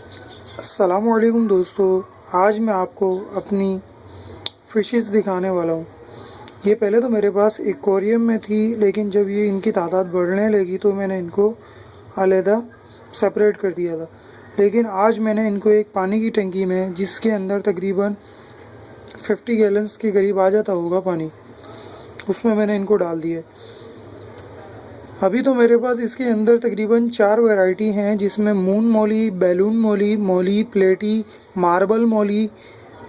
अस्सलामुअलैकुम दोस्तों, आज मैं आपको अपनी फ़िशेस दिखाने वाला हूँ। ये पहले तो मेरे पास एक्वेरियम में थी, लेकिन जब ये इनकी तादाद बढ़ने लगी तो मैंने इनको अलहदा सेपरेट कर दिया था। लेकिन आज मैंने इनको एक पानी की टंकी में, जिसके अंदर तकरीबन 50 गैलन्स के करीब आ जाता होगा पानी, उसमें मैंने इनको डाल दिया। अभी तो मेरे पास इसके अंदर तकरीबन 4 वैरायटी हैं, जिसमें मून मोली, बैलून मोली, मोली प्लेटी, मार्बल मोली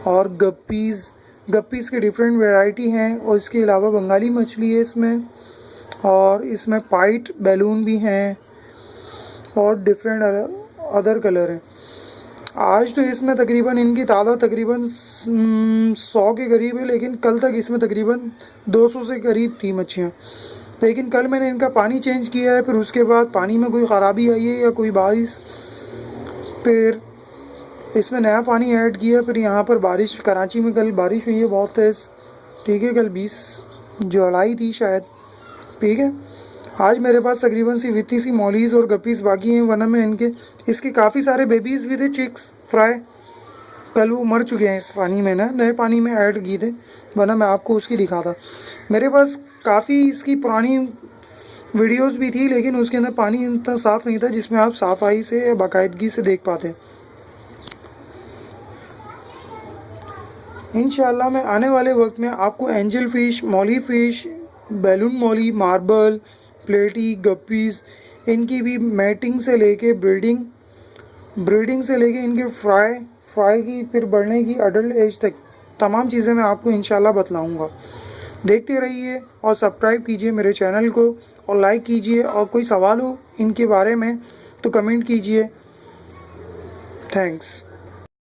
और गप्पीज़ के डिफरेंट वैरायटी हैं। और इसके अलावा बंगाली मछली है इसमें, और इसमें पाइट बैलून भी हैं और डिफरेंट अदर कलर हैं। आज तो इसमें तकरीबन इनकी तादाद तकरीबन 100 के करीब है, लेकिन कल तक इसमें तकरीबन 200 से करीब थी मच्छियाँ। लेकिन कल मैंने इनका पानी चेंज किया है, फिर उसके बाद पानी में कोई ख़राबी आई है या कोई बारिश, फिर इसमें नया पानी ऐड किया। फिर यहाँ पर बारिश, कराची में कल बारिश हुई है बहुत तेज़, ठीक है, कल 20 जुलाई थी शायद, ठीक है। आज मेरे पास तकरीबन सिर्फ इतनी सी मॉलीज़ और गप्पीज़ बाकी हैं, वरना मैं इसके काफ़ी सारे बेबीज़ भी थे, चिक्स फ्राई, कल वो मर चुके हैं इस पानी में ना, नए पानी में ऐड किए थे, वरना मैं आपको उसकी दिखाता। मेरे पास काफ़ी इसकी पुरानी वीडियोस भी थी, लेकिन उसके अंदर पानी इतना साफ़ नहीं था जिसमें आप सफाई से या बाकायदगी से देख पाते। इंशाल्लाह मैं आने वाले वक्त में आपको angel fish, Molly fish, balloon Molly, marble, प्लेटी, गप्पीज़, इनकी भी मैटिंग से लेके ब्रीडिंग से लेके इनके फ्राई की, फिर बढ़ने की, अडल्ट एज तक तमाम चीज़ें मैं आपको इंशाल्लाह बतलाऊँगा। देखते रहिए और सब्सक्राइब कीजिए मेरे चैनल को और लाइक कीजिए, और कोई सवाल हो इनके बारे में तो कमेंट कीजिए। थैंक्स।